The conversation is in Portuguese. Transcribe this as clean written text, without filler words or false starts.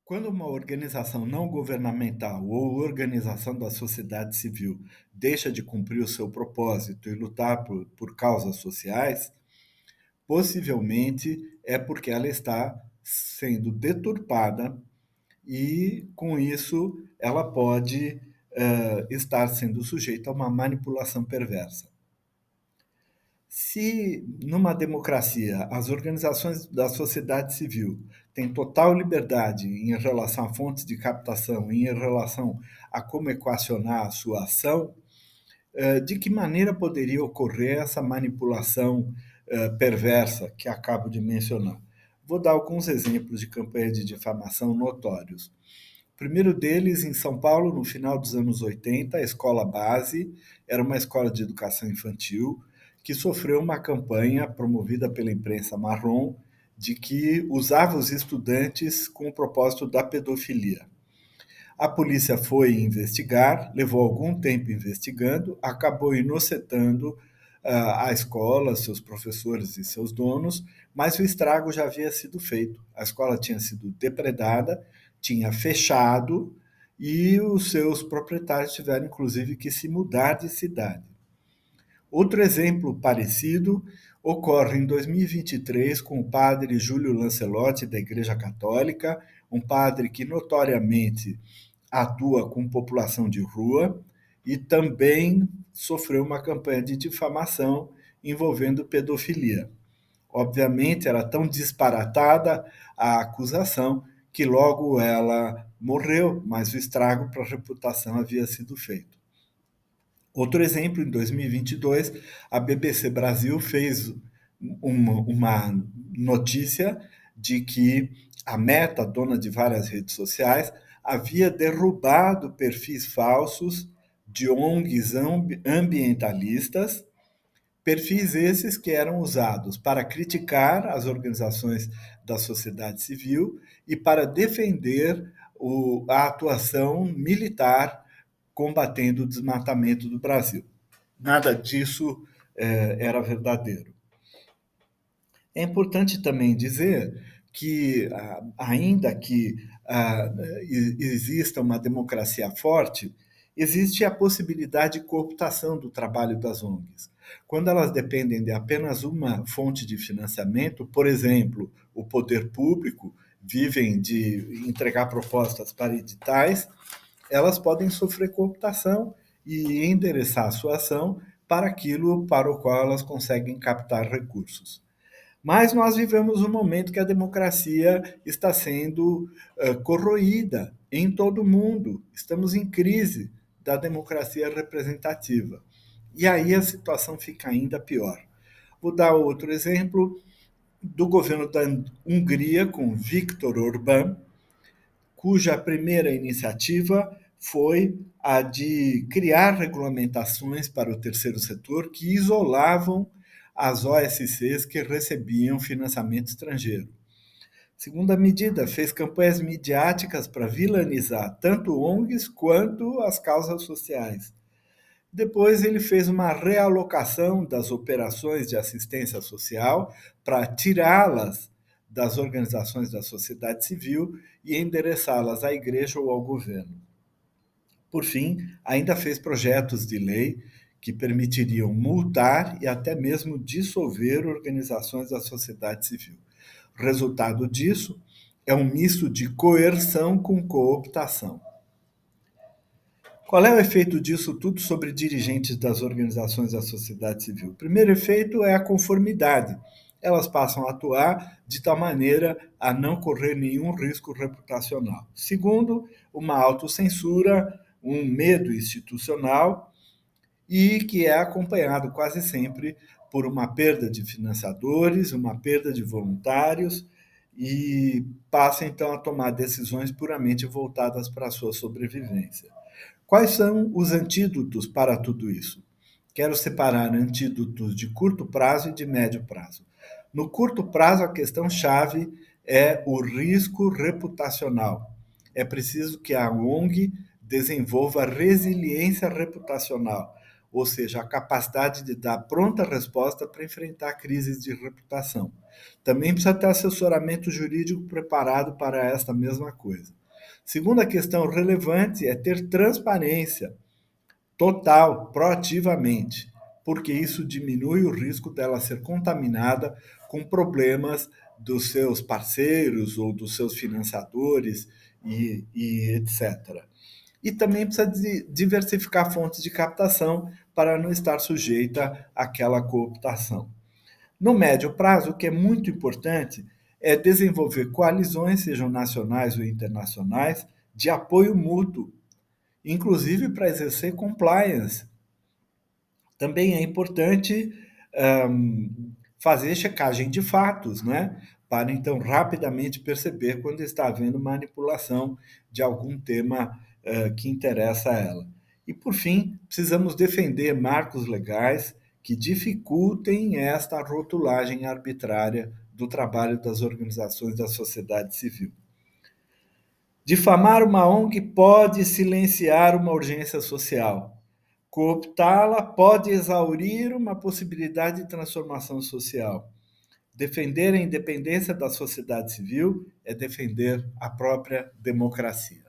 Quando uma organização não governamental ou organização da sociedade civil deixa de cumprir o seu propósito e lutar por causas sociais, possivelmente é porque ela está sendo deturpada e, com isso, ela pode estar sendo sujeita a uma manipulação perversa. Se numa democracia as organizações da sociedade civil têm total liberdade em relação a fontes de captação, em relação a como equacionar a sua ação, de que maneira poderia ocorrer essa manipulação perversa que acabo de mencionar? Vou dar alguns exemplos de campanha de difamação notórios. O primeiro deles, em São Paulo, no final dos anos 80, a Escola Base era uma escola de educação infantil que sofreu uma campanha promovida pela imprensa marrom de que usava os estudantes com o propósito da pedofilia. A polícia foi investigar, levou algum tempo investigando, acabou inocentando a escola, seus professores e seus donos, mas o estrago já havia sido feito. A escola tinha sido depredada, tinha fechado e os seus proprietários tiveram, inclusive, que se mudar de cidade. Outro exemplo parecido ocorre em 2023 com o padre Júlio Lancelotti, da Igreja Católica, um padre que notoriamente atua com população de rua e também sofreu uma campanha de difamação envolvendo pedofilia. Obviamente, era tão disparatada a acusação que logo ela morreu, mas o estrago para a reputação havia sido feito. Outro exemplo, em 2022, a BBC Brasil fez uma notícia de que a Meta, dona de várias redes sociais, havia derrubado perfis falsos de ONGs ambientalistas, perfis esses que eram usados para criticar as organizações da sociedade civil e para defender a atuação militar combatendo o desmatamento do Brasil. Nada disso era verdadeiro. É importante também dizer que, ainda que exista uma democracia forte, existe a possibilidade de cooptação do trabalho das ONGs. Quando elas dependem de apenas uma fonte de financiamento, por exemplo, o poder público, vivem de entregar propostas para editais, elas podem sofrer cooptação e endereçar a sua ação para aquilo para o qual elas conseguem captar recursos. Mas nós vivemos um momento que a democracia está sendo corroída em todo o mundo. Estamos em crise da democracia representativa. E aí a situação fica ainda pior. Vou dar outro exemplo do governo da Hungria com Viktor Orbán, cuja primeira iniciativa foi a de criar regulamentações para o terceiro setor que isolavam as OSCs que recebiam financiamento estrangeiro. Segunda medida, fez campanhas midiáticas para vilanizar tanto ONGs quanto as causas sociais. Depois ele fez uma realocação das operações de assistência social para tirá-las das organizações da sociedade civil e endereçá-las à igreja ou ao governo. Por fim, ainda fez projetos de lei que permitiriam multar e até mesmo dissolver organizações da sociedade civil. O resultado disso é um misto de coerção com cooptação. Qual é o efeito disso tudo sobre dirigentes das organizações da sociedade civil? O primeiro efeito é a conformidade. Elas passam a atuar de tal maneira a não correr nenhum risco reputacional. Segundo, uma autocensura, um medo institucional e que é acompanhado quase sempre por uma perda de financiadores, uma perda de voluntários e passa então a tomar decisões puramente voltadas para a sua sobrevivência. Quais são os antídotos para tudo isso? Quero separar antídotos de curto prazo e de médio prazo. No curto prazo, a questão-chave é o risco reputacional. É preciso que a ONG desenvolva resiliência reputacional. ou seja, a capacidade de dar pronta resposta para enfrentar crises de reputação. Também precisa ter assessoramento jurídico preparado para esta mesma coisa. Segunda questão relevante é ter transparência total, proativamente, porque isso diminui o risco dela ser contaminada com problemas dos seus parceiros ou dos seus financiadores e etc. E também precisa diversificar fontes de captação para não estar sujeita àquela cooptação. No médio prazo, o que é muito importante é desenvolver coalizões, sejam nacionais ou internacionais, de apoio mútuo, inclusive para exercer compliance. Também é importante fazer checagem de fatos, né? Para então rapidamente perceber quando está havendo manipulação de algum tema que interessa a ela. E por fim, precisamos defender marcos legais que dificultem esta rotulagem arbitrária do trabalho das organizações da sociedade civil. Difamar uma ONG pode silenciar uma urgência social. Cooptá-la pode exaurir uma possibilidade de transformação social. Defender a independência da sociedade civil é defender a própria democracia.